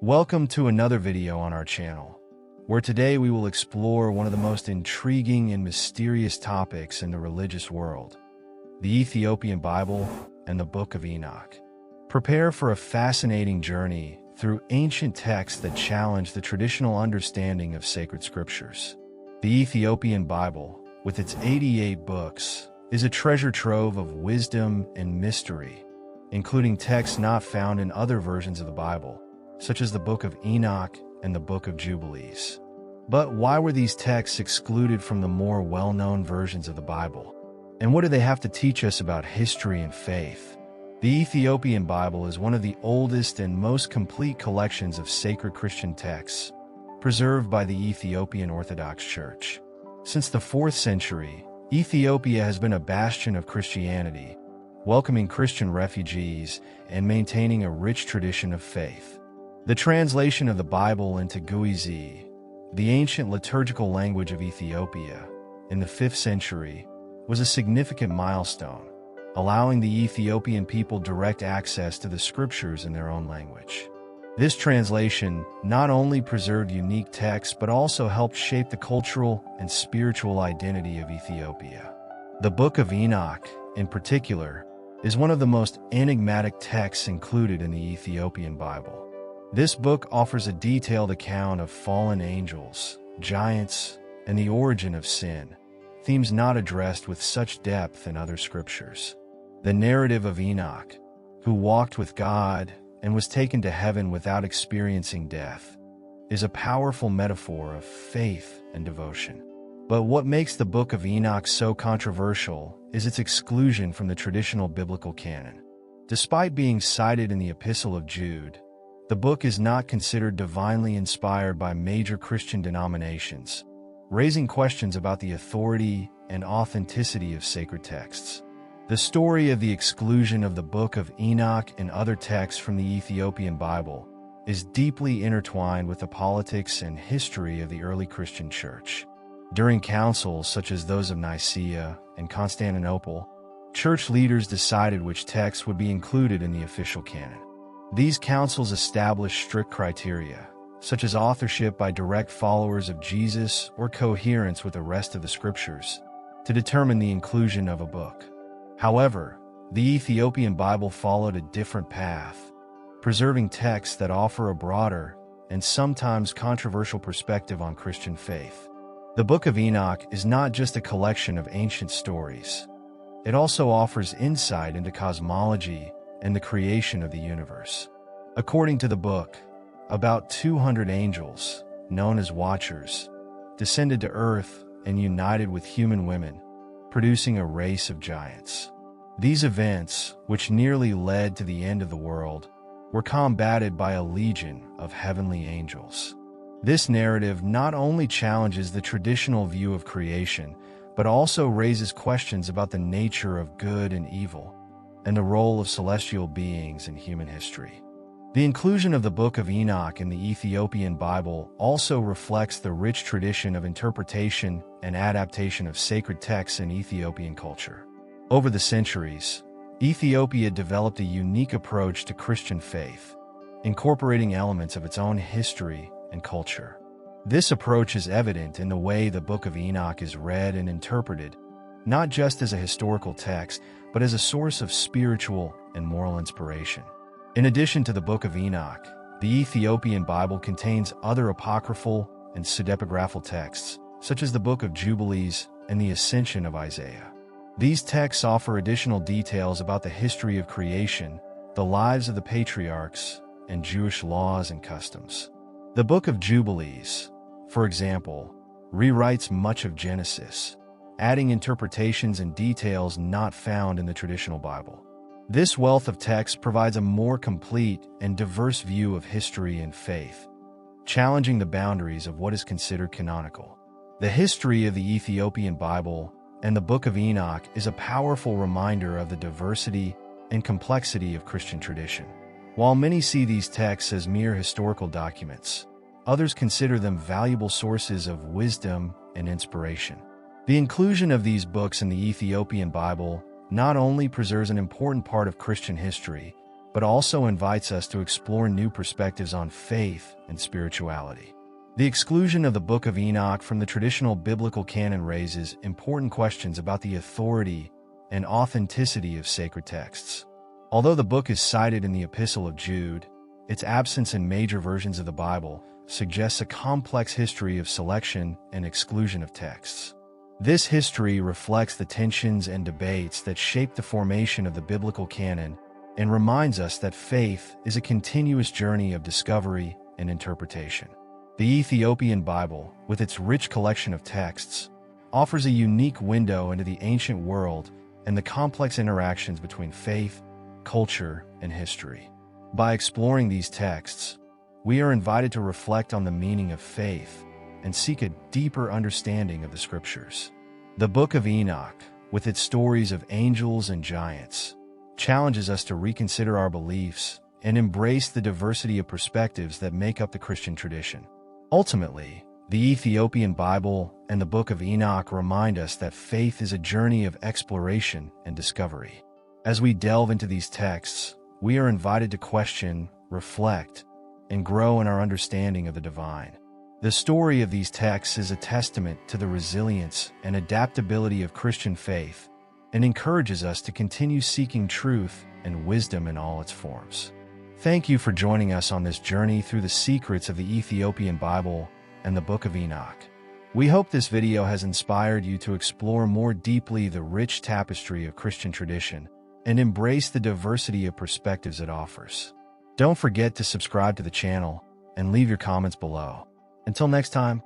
Welcome to another video on our channel, where today we will explore one of the most intriguing and mysterious topics in the religious world, the Ethiopian Bible and the Book of Enoch. Prepare for a fascinating journey through ancient texts that challenge the traditional understanding of sacred scriptures. The Ethiopian Bible, with its 88 books, is a treasure trove of wisdom and mystery, including texts not found in other versions of the Bible, such as the Book of Enoch and the Book of Jubilees. But why were these texts excluded from the more well-known versions of the Bible? And what do they have to teach us about history and faith? The Ethiopian Bible is one of the oldest and most complete collections of sacred Christian texts, preserved by the Ethiopian Orthodox Church. Since the 4th century, Ethiopia has been a bastion of Christianity, welcoming Christian refugees and maintaining a rich tradition of faith. The translation of the Bible into Guizi, the ancient liturgical language of Ethiopia, in the 5th century, was a significant milestone, allowing the Ethiopian people direct access to the scriptures in their own language. This translation not only preserved unique texts but also helped shape the cultural and spiritual identity of Ethiopia. The Book of Enoch, in particular, is one of the most enigmatic texts included in the Ethiopian Bible. This book offers a detailed account of fallen angels, giants, and the origin of sin, themes not addressed with such depth in other scriptures. The narrative of Enoch, who walked with God and was taken to heaven without experiencing death, is a powerful metaphor of faith and devotion. But what makes the Book of Enoch so controversial is its exclusion from the traditional biblical canon. Despite being cited in the Epistle of Jude, the book is not considered divinely inspired by major Christian denominations, raising questions about the authority and authenticity of sacred texts. The story of the exclusion of the Book of Enoch and other texts from the Ethiopian Bible is deeply intertwined with the politics and history of the early Christian church. During councils such as those of Nicaea and Constantinople, church leaders decided which texts would be included in the official canon. These councils established strict criteria, such as authorship by direct followers of Jesus or coherence with the rest of the scriptures, to determine the inclusion of a book. However, the Ethiopian Bible followed a different path, preserving texts that offer a broader and sometimes controversial perspective on Christian faith. The Book of Enoch is not just a collection of ancient stories. It also offers insight into cosmology and the creation of the universe. According to the book, about 200 angels, known as Watchers, descended to earth and united with human women, producing a race of giants. These events, which nearly led to the end of the world, were combated by a legion of heavenly angels. This narrative not only challenges the traditional view of creation, but also raises questions about the nature of good and evil, and the role of celestial beings in human history. The inclusion of the Book of Enoch in the Ethiopian Bible also reflects the rich tradition of interpretation and adaptation of sacred texts in Ethiopian culture. Over the centuries, Ethiopia developed a unique approach to Christian faith, incorporating elements of its own history and culture. This approach is evident in the way the Book of Enoch is read and interpreted, not just as a historical text, but as a source of spiritual and moral inspiration. In addition to the Book of Enoch, the Ethiopian Bible contains other apocryphal and pseudepigraphal texts, such as the Book of Jubilees and the Ascension of Isaiah. These texts offer additional details about the history of creation, the lives of the patriarchs, and Jewish laws and customs. The Book of Jubilees, for example, rewrites much of Genesis, adding interpretations and details not found in the traditional Bible. This wealth of text provides a more complete and diverse view of history and faith, challenging the boundaries of what is considered canonical. The history of the Ethiopian Bible and the Book of Enoch is a powerful reminder of the diversity and complexity of Christian tradition. While many see these texts as mere historical documents, others consider them valuable sources of wisdom and inspiration. The inclusion of these books in the Ethiopian Bible not only preserves an important part of Christian history, but also invites us to explore new perspectives on faith and spirituality. The exclusion of the Book of Enoch from the traditional biblical canon raises important questions about the authority and authenticity of sacred texts. Although the book is cited in the Epistle of Jude, its absence in major versions of the Bible suggests a complex history of selection and exclusion of texts. This history reflects the tensions and debates that shaped the formation of the biblical canon and reminds us that faith is a continuous journey of discovery and interpretation. The Ethiopian Bible, with its rich collection of texts, offers a unique window into the ancient world and the complex interactions between faith, culture, and history. By exploring these texts, we are invited to reflect on the meaning of faith and seek a deeper understanding of the Scriptures. The Book of Enoch, with its stories of angels and giants, challenges us to reconsider our beliefs and embrace the diversity of perspectives that make up the Christian tradition. Ultimately, the Ethiopian Bible and the Book of Enoch remind us that faith is a journey of exploration and discovery. As we delve into these texts, we are invited to question, reflect, and grow in our understanding of the divine. The story of these texts is a testament to the resilience and adaptability of Christian faith and encourages us to continue seeking truth and wisdom in all its forms. Thank you for joining us on this journey through the secrets of the Ethiopian Bible and the Book of Enoch. We hope this video has inspired you to explore more deeply the rich tapestry of Christian tradition and embrace the diversity of perspectives it offers. Don't forget to subscribe to the channel and leave your comments below. Until next time,